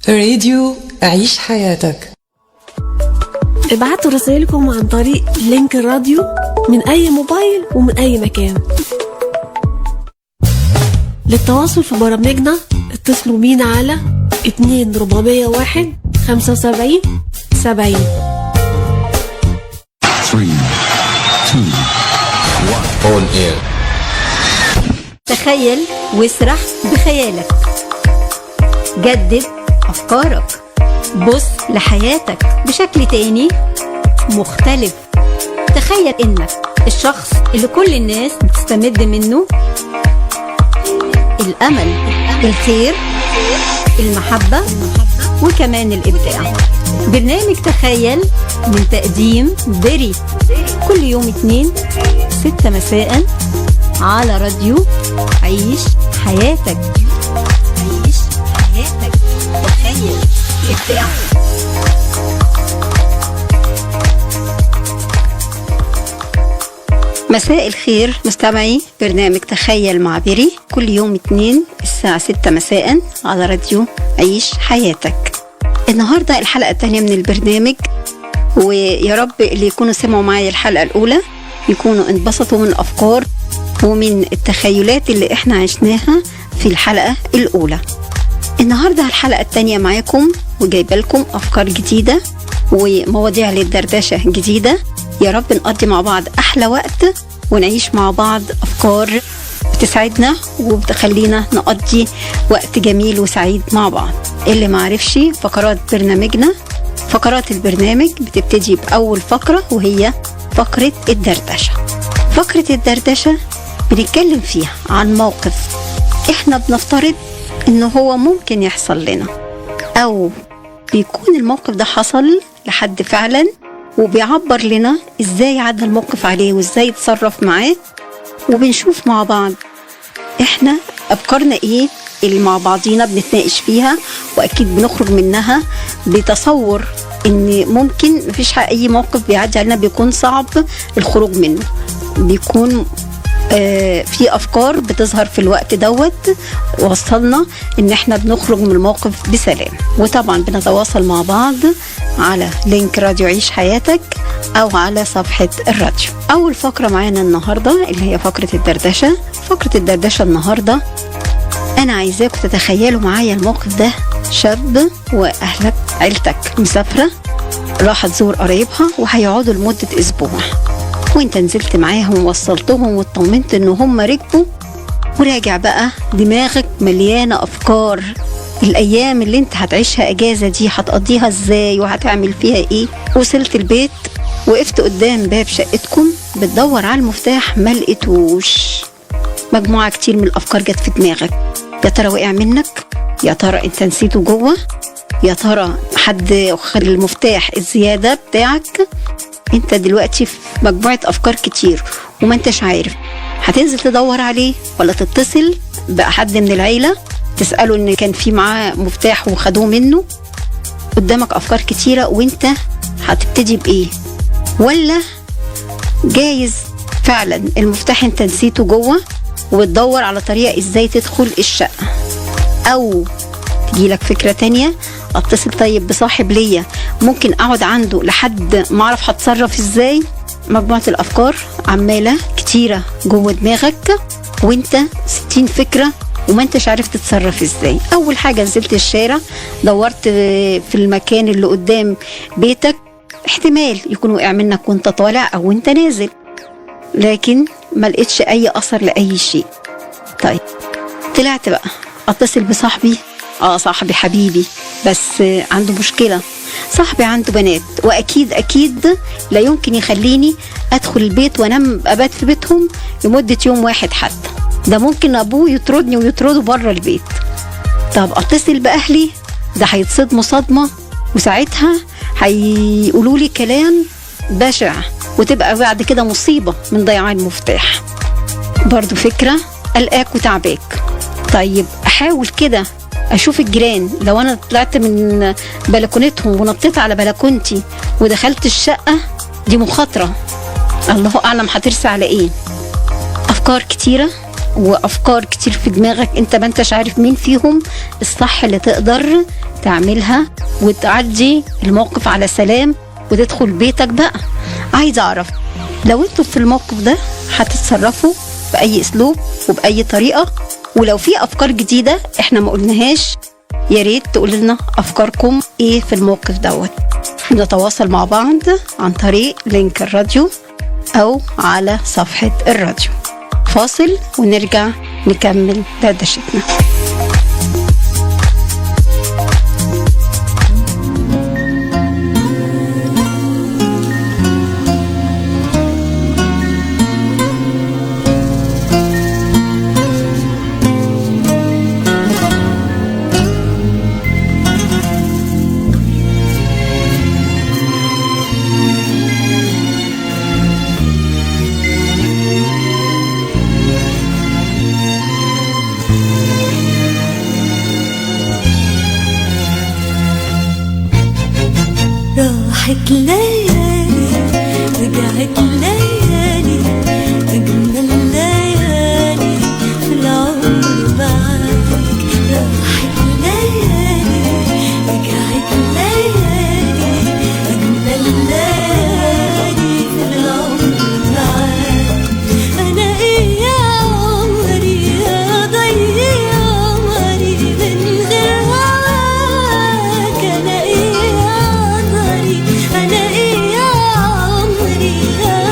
راديو عيش حياتك. ابعتوا رسائلكم عن طريق لينك الراديو من أي موبايل ومن أي مكان. للتواصل في برامجنا اتصلوا بينا على 2401 75 70. 3 2 1 On air. تخيل واسرح بخيالك، جدد أفكارك، بص لحياتك بشكل تاني مختلف. تخيل إنك الشخص اللي كل الناس بتستمد منه الأمل، الخير، المحبة، وكمان الإبداع. برنامج تخيل من تقديم بري كل يوم 2 6 مساء على راديو عيش حياتك. عيش حياتك، تخيل، إبداع. مساء الخير مستمعي برنامج تخيل مع بري كل يوم 2 الساعة 6 مساء على راديو عيش حياتك. النهاردة الحلقة الثانية من البرنامج، ويا رب اللي يكونوا سمعوا معايا الحلقة الأولى يكونوا انبسطوا من الأفكار ومن التخيلات اللي احنا عشناها في الحلقة الأولى. النهاردة الحلقة الثانية معاكم وجايبه لكم أفكار جديدة ومواضيع للدردشة جديدة. يا رب نقضي مع بعض أحلى وقت ونعيش مع بعض أفكار بتسعدنا وبتخلينا نقضي وقت جميل وسعيد مع بعض. اللي معرفش فقرات برنامجنا، فقرات البرنامج بتبتدي بأول فقرة وهي فقرة الدردشة. فقرة الدردشة بنتكلم فيها عن موقف احنا بنفترض انه هو ممكن يحصل لنا، او بيكون الموقف ده حصل لحد فعلا وبيعبر لنا ازاي عدى الموقف عليه وازاي يتصرف معاه. وبنشوف مع بعض احنا افكارنا ايه اللي مع بعضينا بنتناقش فيها، واكيد بنخرج منها بتصور ان ممكن مفيش اي موقف بيعدي علينا بيكون صعب الخروج منه، بيكون في افكار بتظهر في الوقت دوت وصلنا ان احنا بنخرج من الموقف بسلام. وطبعا بنتواصل مع بعض على لينك راديو عيش حياتك او على صفحة الراديو. اول فقرة معانا النهاردة اللي هي فقرة الدردشة. فقرة الدردشة النهاردة انا عايزاكم تتخيلوا معايا الموقف ده. شاب واهلك عيلتك مسافرة راح تزور قرايبها وهيقعدوا لمدة اسبوع، وانت نزلت معاهم ووصلتهم واطمنت ان هم ركبوا، وراجع بقى دماغك مليانة افكار الايام اللي انت هتعيشها اجازة دي هتقضيها ازاي وهتعمل فيها ايه. وصلت البيت وقفت قدام باب شقتكم بتدور على المفتاح ما لقيتوش. مجموعة كتير من الافكار جت في دماغك. يا ترى وقع منك؟ يا ترى انت نسيته جوه؟ يا ترى حد خد المفتاح الزيادة بتاعك؟ انت دلوقتي في مجموعة افكار كتير وما انتش عارف هتنزل تدور عليه ولا تتصل بأحد من العيلة تسأله ان كان في معاه مفتاح وخدوه منه. قدامك افكار كتيرة وانت هتبتدي بايه؟ ولا جايز فعلا المفتاح انت نسيته جوه وبتدور على طريقة ازاي تدخل الشقة؟ او تجيلك فكرة تانية، اتصل طيب بصاحب ليا ممكن اقعد عنده لحد ما اعرف هتصرف ازاي. مجموعة الافكار عمالة كتيرة جوه دماغك وانت 60 فكرة وما انتش عارف تتصرف ازاي. اول حاجة نزلت الشارع دورت في المكان اللي قدام بيتك، احتمال يكون وقع منك وانت طالع او وانت نازل، لكن ما لقيتش اي اثر لاي شيء. طيب طلعت بقى اتصل بصاحبي، صاحبي حبيبي بس عنده مشكلة. صاحبي عنده بنات واكيد لا يمكن يخليني ادخل البيت وانام ابات في بيتهم لمدة يوم واحد حتى، ده ممكن ابوه يطردني ويطرده بره البيت. طب اتصل باهلي، ده هيتصدموا صدمة وساعتها هيقولوا لي كلام بشع وتبقى بعد كده مصيبة من ضياع المفتاح. برضو فكرة قلقاك وتعباك. طيب احاول كده اشوف الجيران، لو انا طلعت من بلكونتهم ونطيت على بلكونتي ودخلت الشقة دي مخاطرة، الله اعلم هترسى على ايه. افكار كتيرة وأفكار كتير في دماغك أنت ما أنتش عارف مين فيهم الصح اللي تقدر تعملها وتعدي الموقف على سلام وتدخل بيتك بقى. عايز أعرف لو أنتوا في الموقف ده هتتصرفوا بأي أسلوب وبأي طريقة، ولو في أفكار جديدة إحنا ما قلناهاش يا ريت تقول لنا أفكاركم إيه في الموقف دوت. نتواصل مع بعض عن طريق لينك الراديو أو على صفحة الراديو. فاصل ونرجع نكمل دردشتنا. راحت ليالي رجعت ليالي أجمل ليالي في العمر معاك. راحت ليالي رجعت ليالي أجمل ليالي في العمر معاك. أنا إيه يا عمري يا ضيع عمري من غير هواك. أنا إيه يا عمري يا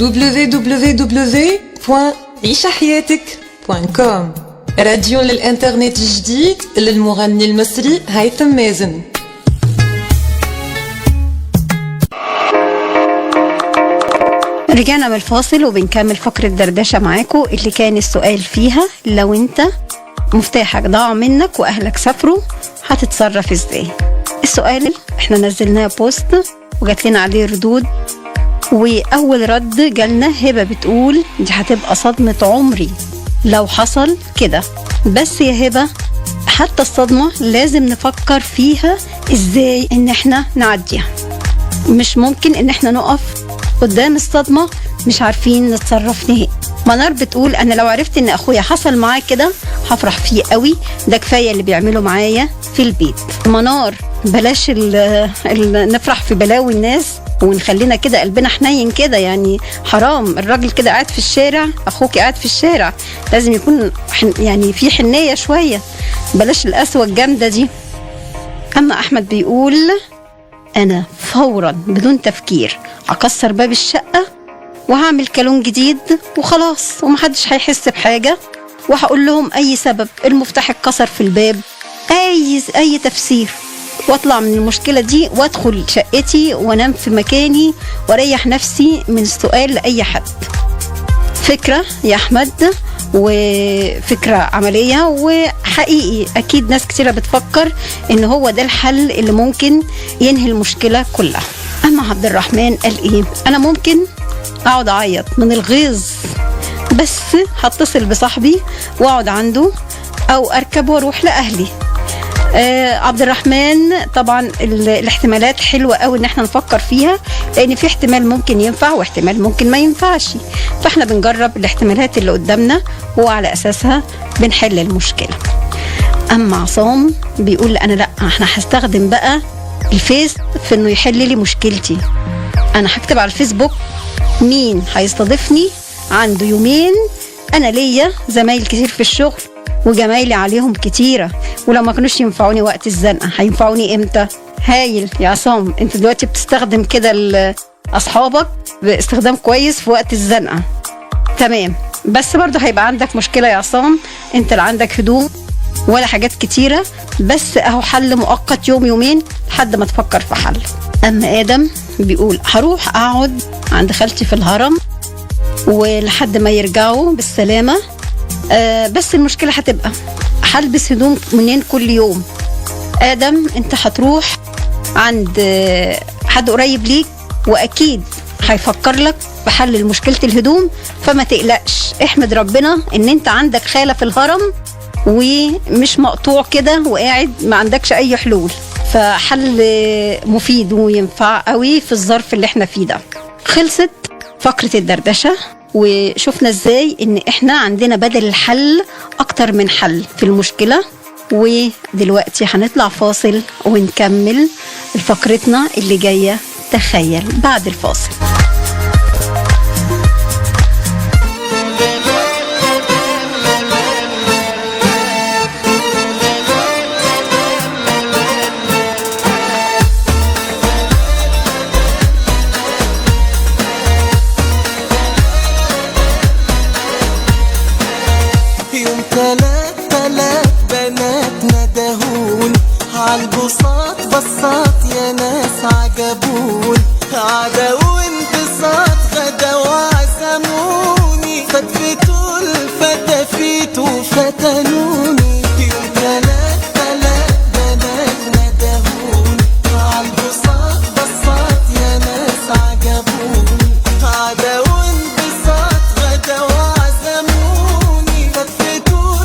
www.عيشحياتك.com راديو للإنترنت جديد للمغني المصري هيثم مازن. رجعنا من الفاصل وبنكمل فقرة دردشة معاكم اللي كان السؤال فيها لو انت مفتاحك ضاع منك واهلك سافروا هتتصرف ازاي. السؤال احنا نزلناه بوست وجات لنا عليه ردود، واول رد جالنا هبة بتقول دي هتبقى صدمة عمري لو حصل كده. بس يا هبة حتى الصدمة لازم نفكر فيها ازاي ان احنا نعديها. مش ممكن ان احنا نقف قدام الصدمة مش عارفين نتصرف نهائي. منار بتقول انا لو عرفت ان اخويا حصل معاه كده هفرح فيه قوي، ده كفاية اللي بيعمله معايا في البيت. منار بلاش نفرح في بلاوي الناس ونخلينا كده قلبنا حنين كده، يعني حرام الراجل كده قاعد في الشارع، اخوك قاعد في الشارع، لازم يكون يعني في حنية شوية، بلاش القسوة الجامدة دي. اما احمد بيقول انا فورا بدون تفكير هكسر باب الشقة وهعمل كالون جديد وخلاص ومحدش هيحس بحاجة، وهقول لهم اي سبب المفتاح اتكسر في الباب، اي تفسير، واطلع من المشكلة دي وادخل شقتي وانام في مكاني واريح نفسي من السؤال لأي حد. فكرة يا احمد وفكرة عملية وحقيقي اكيد ناس كتيرة بتفكر ان هو ده الحل اللي ممكن ينهي المشكلة كلها. اما عبد الرحمن قال ايه؟ انا ممكن اقعد اعيط من الغيظ بس هتصل بصاحبي واقعد عنده او اركب واروح لاهلي. عبد الرحمن طبعا الاحتمالات حلوة قوي ان احنا نفكر فيها، لان في احتمال ممكن ينفع واحتمال ممكن ما ينفعش، فاحنا بنجرب الاحتمالات اللي قدامنا وعلى اساسها بنحل المشكلة. اما عصام بيقول انا لا، احنا هستخدم بقى الفيس في انه يحل لي مشكلتي. انا هكتب على الفيسبوك مين هيستضيفني عنده يومين، انا ليا زمايل كتير في الشغل وجمايلي عليهم كتيرة، ولو ما كانوش ينفعوني وقت الزنقة هينفعوني امتى؟ هايل يا عصام، انت دلوقتي بتستخدم كده اصحابك باستخدام كويس في وقت الزنقة. تمام، بس برضه هيبقى عندك مشكلة يا عصام، انت لا عندك هدوم ولا حاجات كتيرة، بس اهو حل مؤقت يوم يومين لحد ما تفكر في حل. اما ادم بيقول هروح اقعد عند خالتي في الهرم ولحد ما يرجعوا بالسلامة. بس المشكلة هتبقى هلبس هدوم منين كل يوم؟ آدم انت هتروح عند حد قريب ليك واكيد هيفكر لك بحل مشكلة الهدوم، فما تقلقش، احمد ربنا ان انت عندك خالة في الهرم ومش مقطوع كده وقاعد ما عندكش اي حلول، فحل مفيد وينفع قوي في الظرف اللي احنا فيه ده. خلصت فقرة الدردشة وشوفنا ازاي ان احنا عندنا بدل الحل اكتر من حل في المشكلة. ودلوقتي هنطلع فاصل ونكمل فقرتنا اللي جاية تخيل بعد الفاصل. عالبساط بساط يا ناس عجبون، عدا وانبساط غدا وعزموني، فتفتوا الفتافيت وفتنوني. يوم تلات بنات ندهون، عالبساط بساط يا ناس عجبوني، عدا وانبساط غدا وعزموني، فتفتوا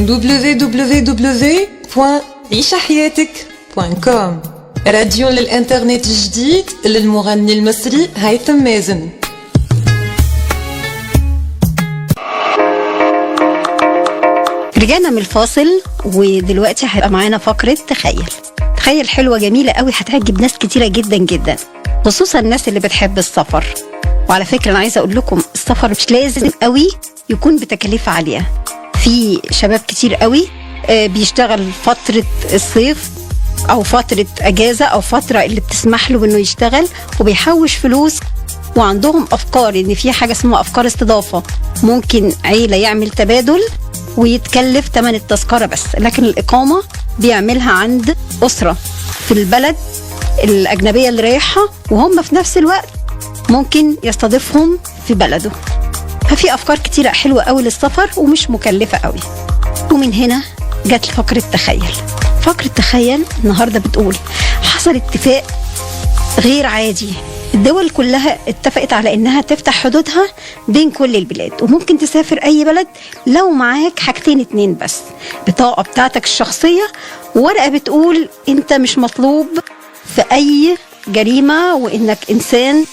www.عيشحياتك.com راديو للإنترنت جديد للمغني المصري هيثم مازن. رجعنا من الفاصل ودلوقتي هيبقى معانا فقرة تخيل حلوة جميلة قوي، هتعجب ناس كتيرة جدا جدا، خصوصا الناس اللي بتحب السفر. وعلى فكرة أنا عايزة أقول لكم السفر مش لازم قوي يكون بتكاليف عالية. في شباب كتير قوي بيشتغل فترة الصيف أو فترة أجازة أو فترة اللي بتسمح له إنه يشتغل وبيحوش فلوس، وعندهم أفكار إن في حاجة اسمها أفكار استضافة. ممكن عيلة يعمل تبادل ويتكلف تمن التذكرة بس، لكن الإقامة بيعملها عند أسرة في البلد الأجنبية اللي رايحة، وهم في نفس الوقت ممكن يستضيفهم في بلده. ففي أفكار كتيرة حلوة قوي للسفر ومش مكلفة قوي. ومن هنا جت فقرة تخيل النهاردة بتقول حصل اتفاق غير عادي، الدول كلها اتفقت على انها تفتح حدودها بين كل البلاد، وممكن تسافر اي بلد لو معاك حاجتين 2 بس: بطاقة بتاعتك الشخصية وورقة بتقول انت مش مطلوب في اي جريمة وانك انسان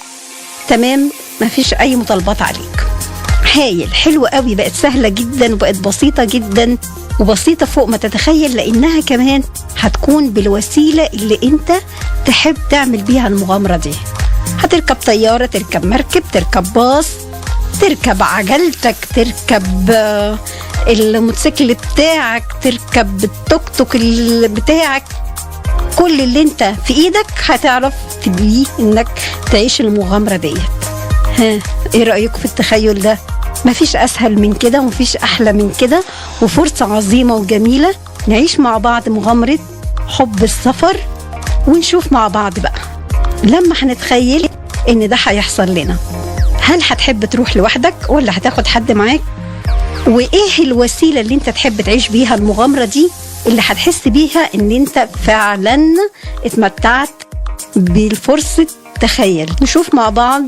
تمام، مفيش اي مطالبات عليك. هايل، حلوة قوي، بقت سهلة جدا وبقت بسيطة جدا، وبسيطة فوق ما تتخيل، لانها كمان هتكون بالوسيلة اللي انت تحب تعمل بيها المغامرة دي. هتركب طيارة، تركب مركب، تركب باص، تركب عجلتك، تركب الموتوسيكل بتاعك، تركب التوك توك بتاعك، كل اللي انت في ايدك هتعرف تبيه انك تعيش المغامرة ديت. ها، ايه رأيكم في التخيل ده؟ مفيش اسهل من كده ومفيش احلى من كده، وفرصة عظيمة وجميلة نعيش مع بعض مغامرة حب السفر، ونشوف مع بعض بقى لما هنتخيل ان ده هيحصل لنا، هل هتحب تروح لوحدك ولا هتاخد حد معاك؟ وايه الوسيلة اللي انت تحب تعيش بيها المغامرة دي اللي هتحس بيها ان انت فعلا اتمتعت بالفرصة؟ تخيل. نشوف مع بعض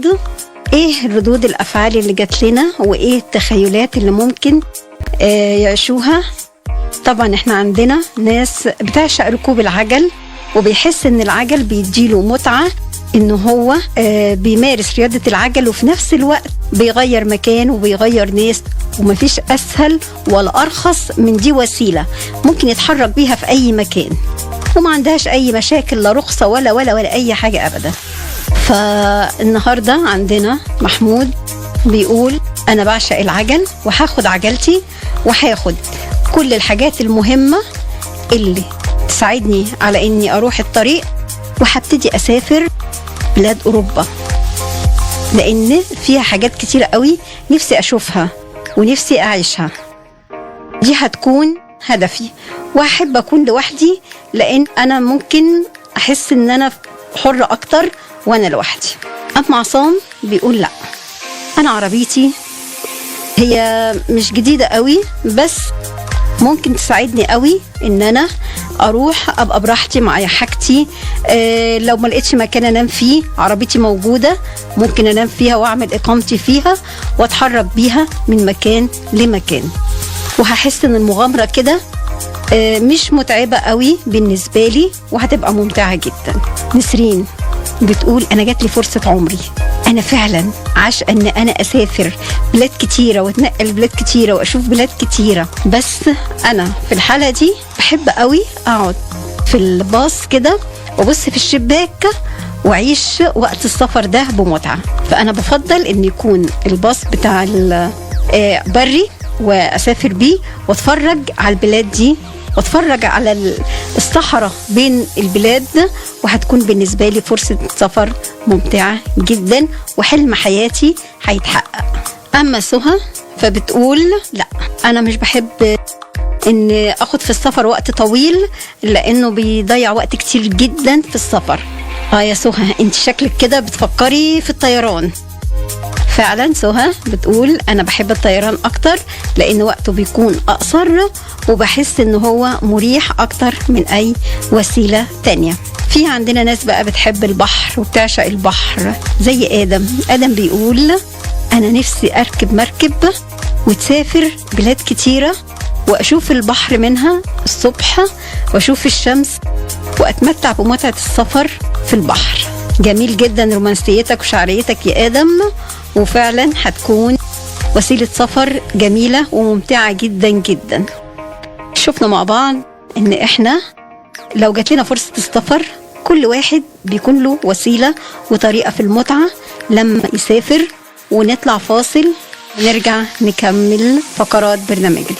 ايه ردود الافعال اللي جات لنا وايه التخيلات اللي ممكن يعيشوها. طبعا احنا عندنا ناس بتعشق ركوب العجل وبيحس ان العجل بيديله متعة، انه هو بيمارس رياضة العجل وفي نفس الوقت بيغير مكان وبيغير ناس، ومفيش اسهل ولا ارخص من دي وسيلة ممكن يتحرك بيها في اي مكان وما عندهاش اي مشاكل، لا رخصة ولا اي حاجة ابدا. فالنهاردة عندنا محمود بيقول انا بعشق العجل وهاخد عجلتي وهاخد كل الحاجات المهمة اللي تساعدني على اني اروح الطريق، وهبتدي اسافر بلاد اوروبا لان فيها حاجات كتيرة قوي نفسي اشوفها ونفسي اعيشها. دي هتكون هدفي، واحب اكون لوحدي لان انا ممكن احس ان انا حرة اكتر وانا لوحدي. اما عصام بيقول لا، انا عربيتي هي مش جديدة قوي بس ممكن تساعدني قوي ان انا اروح ابقى براحتي معايا حاجتي. لو ما لقيتش مكان انام فيه عربيتي موجودة، ممكن انام فيها واعمل اقامتي فيها واتحرك بيها من مكان لمكان، وهحس ان المغامرة كده مش متعبة قوي بالنسبة لي وهتبقى ممتعة جدا. نسرين بتقول انا جات لي فرصة عمري، انا فعلا عاشقة ان انا اسافر بلاد كتيرة واتنقل بلاد كتيرة واشوف بلاد كتيرة، بس انا في الحالة دي بحب قوي اقعد في الباص كده وابص في الشباك واعيش وقت السفر ده بمتعة. فانا بفضل ان يكون الباص بتاع بري واسافر بيه واتفرج على البلاد دي واتفرج على الصحراء بين البلاد، وهتكون بالنسبة لي فرصة سفر ممتعة جدا وحلم حياتي هيتحقق. اما سهى فبتقول لا، انا مش بحب ان اخد في السفر وقت طويل لانه بيضيع وقت كتير جدا في السفر. يا سهى انت شكلك كده بتفكري في الطيران. فعلا سهى بتقول انا بحب الطيران اكتر لان وقته بيكون اقصر وبحس ان هو مريح اكتر من اي وسيلة تانية. في عندنا ناس بقى بتحب البحر وبتعشق البحر زي آدم بيقول انا نفسي اركب مركب وتسافر بلاد كتيرة وأشوف البحر منها الصبح وأشوف الشمس وأتمتع بمتعة السفر في البحر. جميل جدا رومانسيتك وشعريتك يا آدم، وفعلا هتكون وسيلة سفر جميلة وممتعة جدا جدا. شفنا مع بعض ان احنا لو جات لنا فرصة السفر كل واحد بيكون له وسيلة وطريقة في المتعة لما يسافر. ونطلع فاصل ونرجع نكمل فقرات برنامجنا.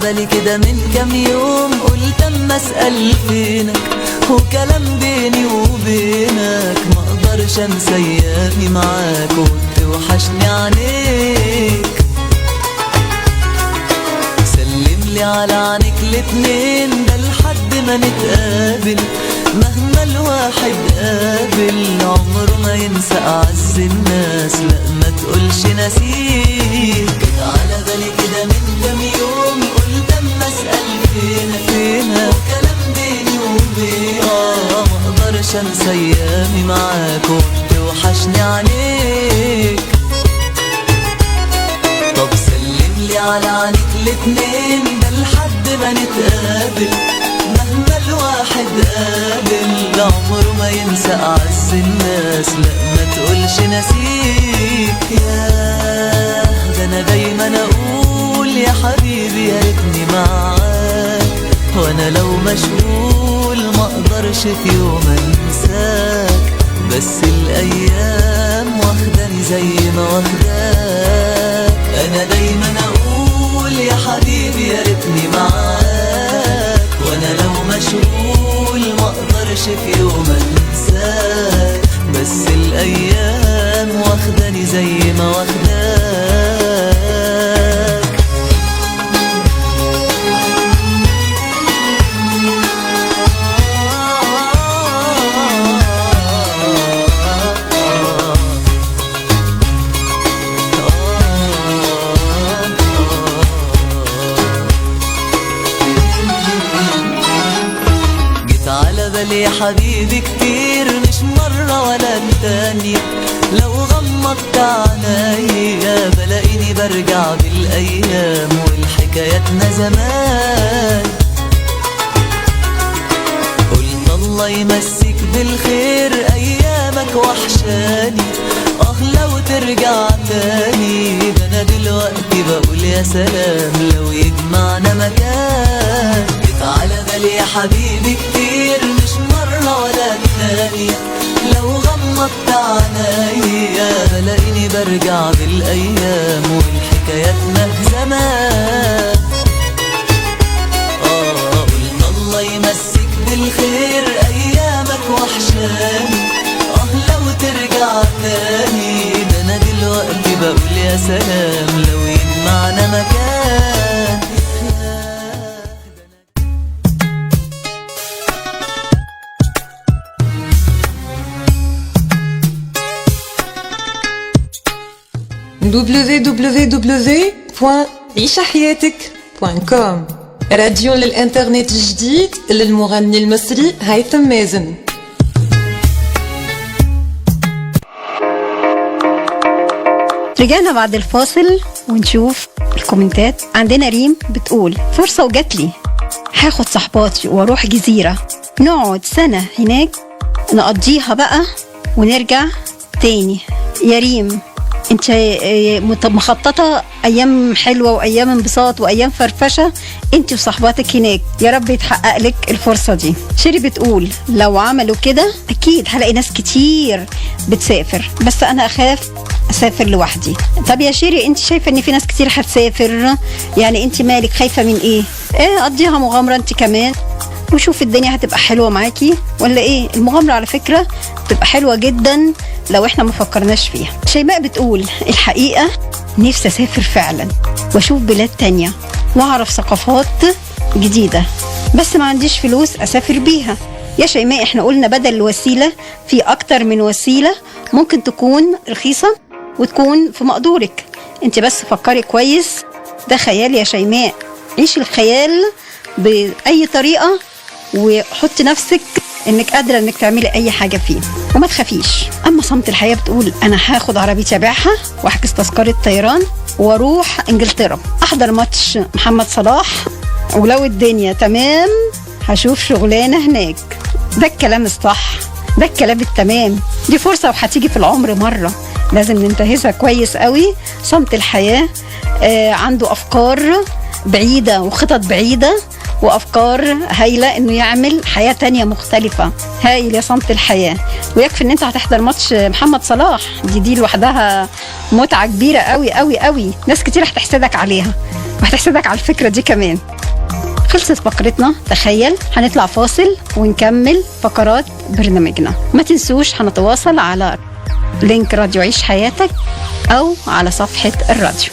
بالي كده من كام يوم، قلت اما اسأل فينك، وكلام بيني وبينك ما اقدرش انسى ايامي معاك، وتوحشني عليك. سلم لي على عينيك الاتنين، ده لحد ما نتقابل، مهما الواحد قابل عمره ما ينسى اعز الناس، لا ما تقولش نسيك. على بالي كده من كام يوم، قلت اما اسأل فينا وكلام بيني وبينك، ما اقدرش انسى ايامي معاك، وتوحشني عليك. طب سلم لي على عينيك الاتنين، ده لحد ما نتقابل، مهما الواحد قابل عمره ما ينسى اعز الناس، لا ما تقولش نسيك. ياه ده انا دايما اقول يا حبيبي يا ريتني معاك، وانا لو مشغول ما اقدرش في يوم انساك، بس الايام واخداني زي ما واخداك. انا دايما اقول يا حبيبي يا ريتني معاك، وانا لو مشغول ما اقدرش في يوم انساك، بس الايام واخداني زي ما واخداك. يا حبيبي كتير مش مرة ولا التانية، لو غمضت عينيا بلاقيني برجع بالأيام والحكاياتنا زمان. قلت الله يمسك بالخير أيامك وحشاني، لو ترجع تاني، ده أنا دلوقتي بقول يا سلام لو يجمعنا مكان. على بالي يا حبيبي كتير مش مرة ولا الثانية، لو غمضت عينيا بلاقيني برجع بالأيام والحكاياتنا زمان. قلت الله يمسك بالخير أيامك وحشاني، لو ترجع تاني، ده أنا دلوقتي بقول يا سلام لو يجمعنا مكان. www.عيشحياتك.com راديو للإنترنت الجديد للمغني المصري هيثم مازن. رجعنا بعد الفاصل ونشوف الكومنتات. عندنا ريم بتقول فرصة وجاتلي، هاخد صحباتي واروح جزيرة نقعد سنة هناك، نقضيها بقى ونرجع تاني. يا ريم انت مخططه ايام حلوه وايام انبساط وايام فرفشه انت وصحباتك هناك، يا رب يتحقق لك الفرصه دي. شيري بتقول لو عملوا كده اكيد هلاقي ناس كتير بتسافر، بس انا اخاف اسافر لوحدي. طب يا شيري انت شايفه ان في ناس كتير هتسافر، يعني انت مالك خايفه من ايه؟ قضيها مغامره انت كمان وشوف الدنيا هتبقى حلوه معاكي ولا ايه. المغامره على فكره بتبقى حلوه جدا لو احنا ما فكرناش فيها. شيماء بتقول الحقيقه نفسي اسافر فعلا واشوف بلاد تانية واعرف ثقافات جديده، بس ما عنديش فلوس اسافر بيها. يا شيماء احنا قلنا بدل الوسيله في اكتر من وسيله ممكن تكون رخيصه وتكون في مقدورك. انت بس فكري كويس، ده خيال يا شيماء، عيش الخيال باي طريقه وحط نفسك انك قادره انك تعملي اي حاجه فيه وما تخافيش. اما صمت الحياه بتقول انا هاخد عربيتي ابيعها واحجز تذكره طيران واروح انجلترا احضر ماتش محمد صلاح، ولو الدنيا تمام هشوف شغلانه هناك. ده الكلام الصح، ده الكلام التمام، دي فرصه وهتيجي في العمر مره، لازم ننتهزها كويس قوي. صمت الحياه عنده افكار بعيده وخطط بعيده وافكار هايله انه يعمل حياه تانية مختلفه. هايل يا صمت الحياه، ويكفي ان انت هتحضر ماتش محمد صلاح، دي لوحدها متعه كبيره قوي قوي قوي، ناس كتير هتحسدك عليها وهتحسدك على الفكره دي كمان. خلصت فقرتنا تخيل، هنطلع فاصل ونكمل فقرات برنامجنا. ما تنسوش هنتواصل على لينك راديو عيش حياتك او على صفحه الراديو.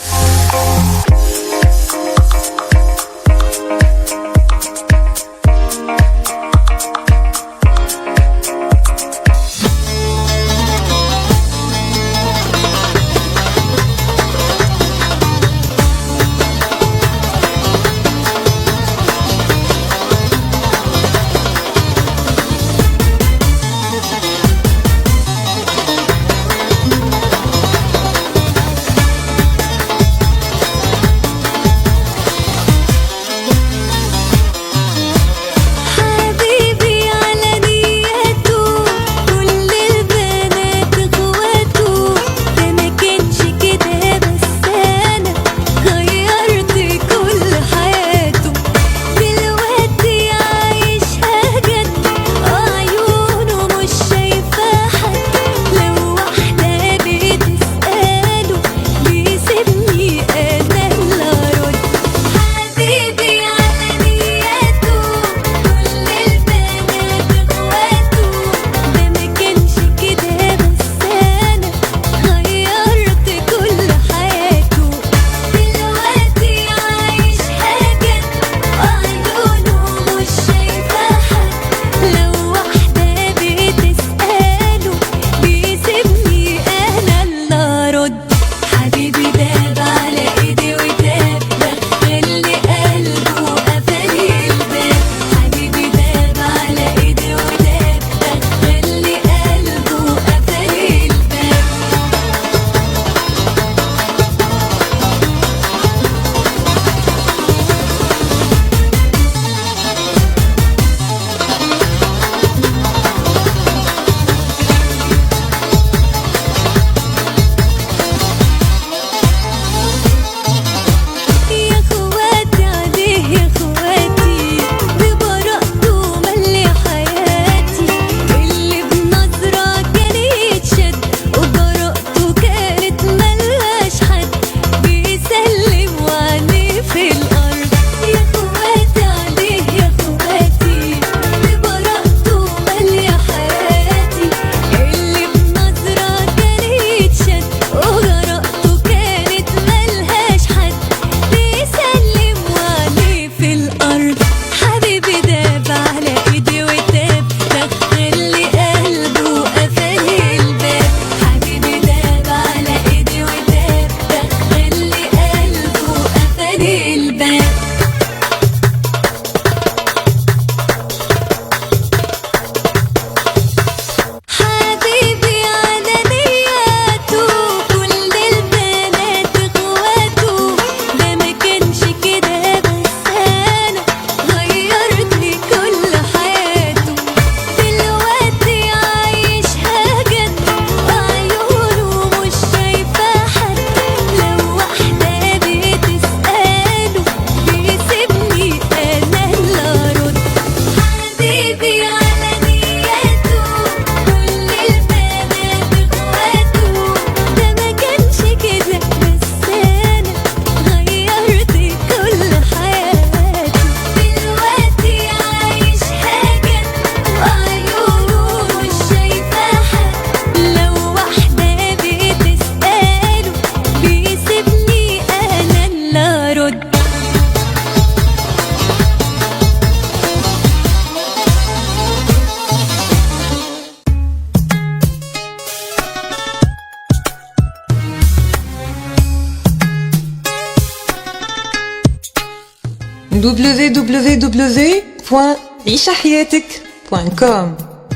www.عيشحياتك.com.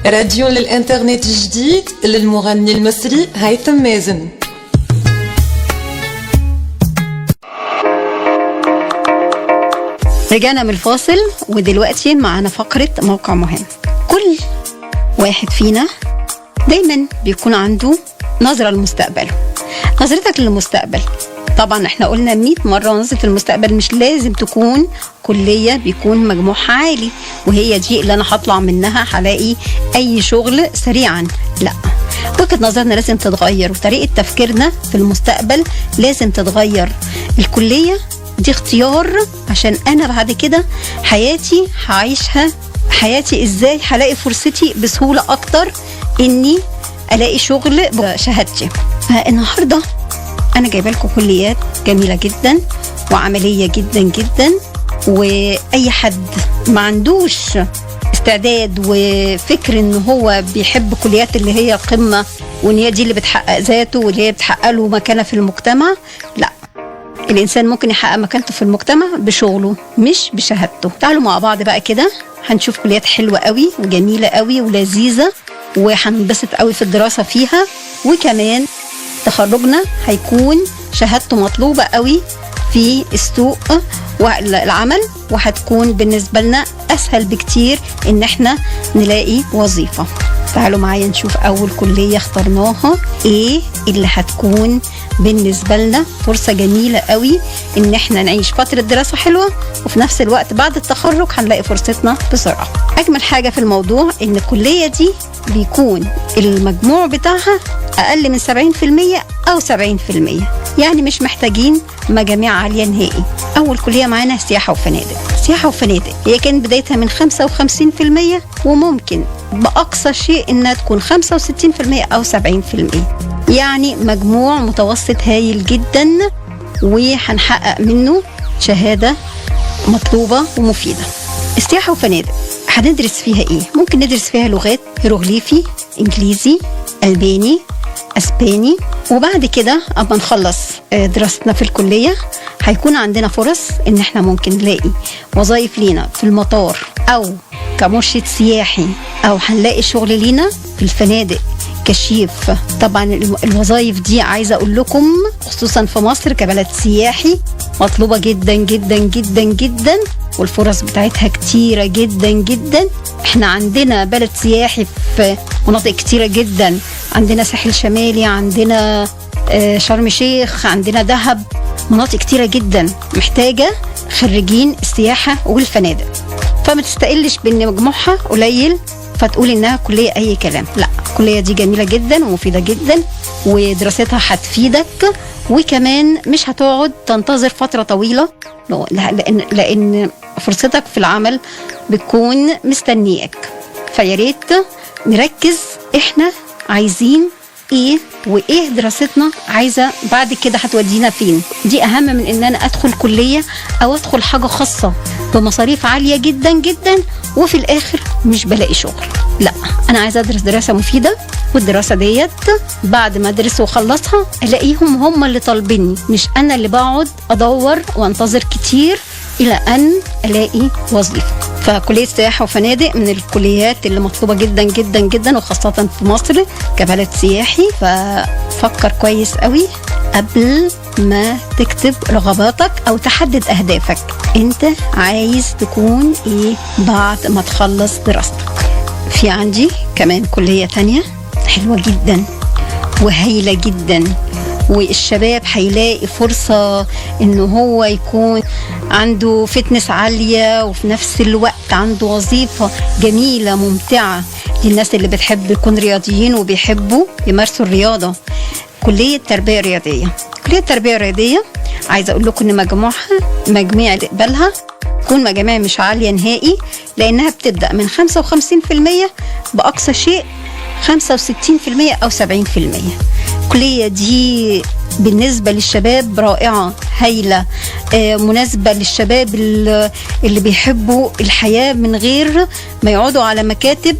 راديو للإنترنت جديد للمغني المصري هيثم مازن. رجعنا من الفاصل ودلوقتي معنا فقرة موقع مهم. كل واحد فينا دايما بيكون عنده نظرة للمستقبل. نظرتك للمستقبل طبعا احنا قلنا 100 مرة نظرة المستقبل مش لازم تكون كلية بيكون مجموعها عالي وهي دي اللي انا هطلع منها هلاقي اي شغل سريعا. لا، وجهة نظرنا لازم تتغير وطريقة تفكيرنا في المستقبل لازم تتغير. الكلية دي اختيار عشان انا بعد كده حياتي هعيشها حياتي ازاي، هلاقي فرصتي بسهولة اكتر اني الاقي شغل بشهادتي. النهاردة انا جايبه لكم كليات جميلة جدا وعملية جدا جدا، واي حد ما عندوش استعداد وفكر ان هو بيحب كليات اللي هي القمة وان هي دي اللي بتحقق ذاته واللي هي بتحقق له مكانة في المجتمع، لا، الانسان ممكن يحقق مكانته في المجتمع بشغله مش بشهادته. تعالوا مع بعض بقى كده هنشوف كليات حلوة قوي وجميلة قوي ولذيذة وهنبسط قوي في الدراسة فيها، وكمان تخرجنا هيكون شهادته مطلوبة قوي في السوق والعمل، وهتكون بالنسبة لنا أسهل بكتير إن احنا نلاقي وظيفة. تعالوا معايا نشوف أول كلية اخترناها إيه اللي هتكون بالنسبة لنا فرصة جميلة قوي إن احنا نعيش فترة دراسة حلوة وفي نفس الوقت بعد التخرج هنلاقي فرصتنا بسرعة. أجمل حاجة في الموضوع إن الكلية دي بيكون المجموع بتاعها أقل من 70% أو 70%، يعني مش محتاجين مجاميع عالية نهائي. أول كلية معانا سياحة وفنادق. سياحة وفنادق هي كانت بدايتها من 55% وممكن بأقصى شيء إنها تكون 65% أو 70%، يعني مجموع متوسط هايل جدا وهنحقق منه شهادة مطلوبة ومفيدة. السياحة وفنادق هندرس فيها إيه؟ ممكن ندرس فيها لغات، هيروغليفي، إنجليزي، ألباني، أسباني، وبعد كده أما نخلص دراستنا في الكلية هيكون عندنا فرص إن احنا ممكن نلاقي وظائف لينا في المطار أو كمرشد سياحي، أو هنلاقي شغل لينا في الفنادق كشيف. طبعا الوظائف دي عايزة أقول لكم خصوصا في مصر كبلد سياحي مطلوبة جدا جدا جدا جدا، والفرص بتاعتها كتيرة جدا جدا. احنا عندنا بلد سياحي في مناطق كتيرة جدا، عندنا ساحل شمالي، عندنا شرم الشيخ، عندنا دهب، مناطق كتيرة جدا محتاجة خريجين السياحة والفنادق. فما تستقلش بان مجموعها قليل فتقول انها كلية اي كلام، لا، الكلية دي جميلة جدا ومفيدة جدا ودراستها هتفيدك، وكمان مش هتقعد تنتظر فترة طويلة لأن فرصتك في العمل بتكون مستنياك. فياريت نركز احنا عايزين ايه وايه دراستنا عايزة بعد كده هتودينا فين. دي اهم من ان انا ادخل كلية او ادخل حاجة خاصة بمصاريف عالية جدا جدا وفي الاخر مش بلاقي شغل. لا، انا عايزة ادرس دراسة مفيدة، والدراسة ديت بعد ما ادرس وخلصها الاقيهم هم اللي طالبيني، مش انا اللي بقعد ادور وانتظر كتير الى ان الاقي وظيفة. فكلية سياحة وفنادق من الكليات اللي مطلوبة جدا جدا جدا، وخاصة في مصر كبلد سياحي. ففكر كويس قوي قبل ما تكتب رغباتك او تحدد اهدافك، انت عايز تكون ايه بعد ما تخلص دراستك. في عندي كمان كلية تانية حلوة جدا وهايلة جدا، والشباب هيلاقي فرصة انه هو يكون عنده فتنس عالية وفي نفس الوقت عنده وظيفة جميلة ممتعة للناس اللي بتحب يكون رياضيين وبيحبوا يمارسوا الرياضة. كلية تربية رياضية. كلية تربية رياضية عايزة اقول لكم ان مجموعة اللي تقبلها تكون مجاميع مش عالية نهائي، لانها بتبدأ من 55% باقصى شيء 65% او 70%. الكلية دي بالنسبة للشباب رائعة هايلة، مناسبة للشباب اللي بيحبوا الحياة من غير ما يقعدوا على مكاتب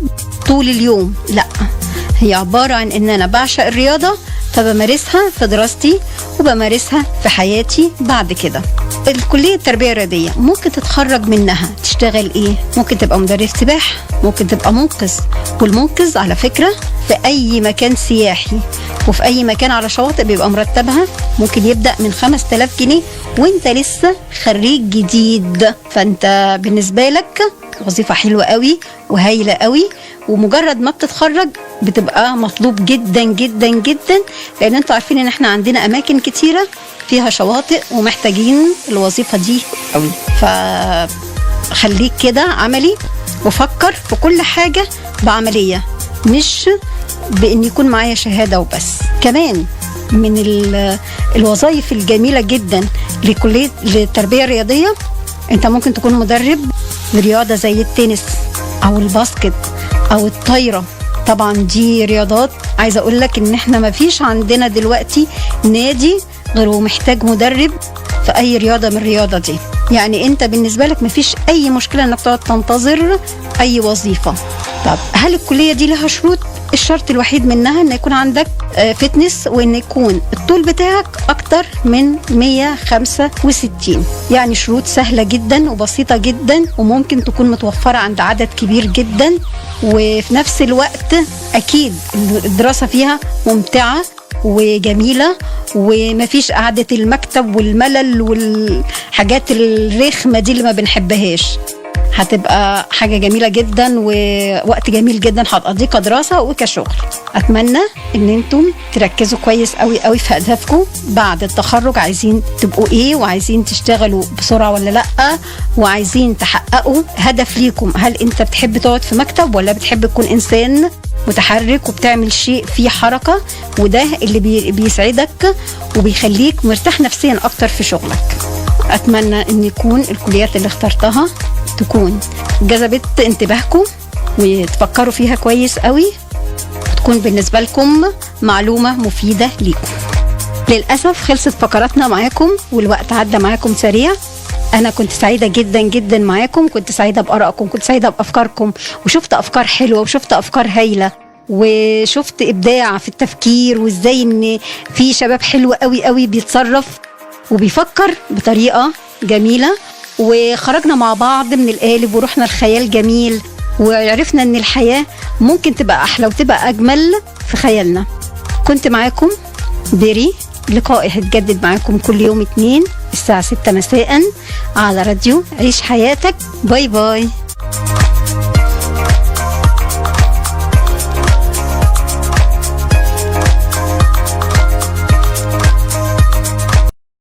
طول اليوم. لا، هي عبارة عن ان انا بعشق الرياضة فبمارسها في دراستي وبمارسها في حياتي بعد كده. الكلية التربية الرياضية ممكن تتخرج منها تشتغل ايه؟ ممكن تبقى مدرب سباحة، ممكن تبقى منقذ. والمنقذ على فكرة في اي مكان سياحي وفي اي مكان على شواطئ بيبقى مرتبها ممكن يبدأ من 5000 جنيه وانت لسه خريج جديد. فانت بالنسبة لك وظيفة حلوة قوي وهايلة قوي، ومجرد ما بتتخرج بتبقى مطلوب جدا جدا جدا، لان انتوا عارفين ان احنا عندنا اماكن كتيرة فيها شواطئ ومحتاجين الوظيفة دي قوي. فخليك كده عملي وفكر في كل حاجة بعملية، مش بان يكون معايا شهادة وبس. كمان من الوظائف الجميلة جدا لكلية التربية الرياضية، انت ممكن تكون مدرب لرياضة زي التنس او الباسكت او الطايرة. طبعا دي رياضات عايزة اقول لك ان احنا ما فيش عندنا دلوقتي نادي غير ومحتاج مدرب في اي رياضة من الرياضة دي. يعني انت بالنسبة لك ما فيش اي مشكلة انك تقعد تنتظر اي وظيفة. طب هل الكلية دي لها شروط؟ الشرط الوحيد منها ان يكون عندك فتنس، وان يكون الطول بتاعك اكتر من 165. يعني شروط سهلة جدا وبسيطة جدا، وممكن تكون متوفرة عند عدد كبير جدا. وفي نفس الوقت اكيد الدراسة فيها ممتعة وجميلة، ومفيش قعدة المكتب والملل والحاجات الرخمة دي اللي ما بنحبهاش. هتبقى حاجة جميلة جدا ووقت جميل جدا هتقضيه كدراسة وكشغل. أتمنى إن انتم تركزوا كويس قوي قوي في أهدافكم بعد التخرج. عايزين تبقوا إيه، وعايزين تشتغلوا بسرعة ولا لأ، وعايزين تحققوا هدف ليكم. هل أنت بتحب تقعد في مكتب ولا بتحب تكون إنسان متحرك وبتعمل شيء فيه حركة؟ وده اللي بيسعدك وبيخليك مرتاح نفسيا أكتر في شغلك. أتمنى إن يكون الكليات اللي اخترتها تكون جذبت انتباهكم وتفكروا فيها كويس قوي، وتكون بالنسبة لكم معلومة مفيدة ليكم. للأسف خلصت فقراتنا معاكم والوقت عدى معاكم سريع. أنا كنت سعيدة جدا جدا معاكم، كنت سعيدة بآرائكم، كنت سعيدة بأفكاركم، وشفت أفكار حلوة وشفت أفكار هايلة، وشفت إبداع في التفكير، وإزاي إن في شباب حلو قوي قوي بيتصرف وبيفكر بطريقة جميلة. وخرجنا مع بعض من القالب ورحنا الخيال جميل، وعرفنا ان الحياة ممكن تبقى احلى وتبقى اجمل في خيالنا. كنت معاكم بيري، لقائي هتجدد معاكم كل يوم 2 الساعة 6 مساء على راديو عيش حياتك. باي باي.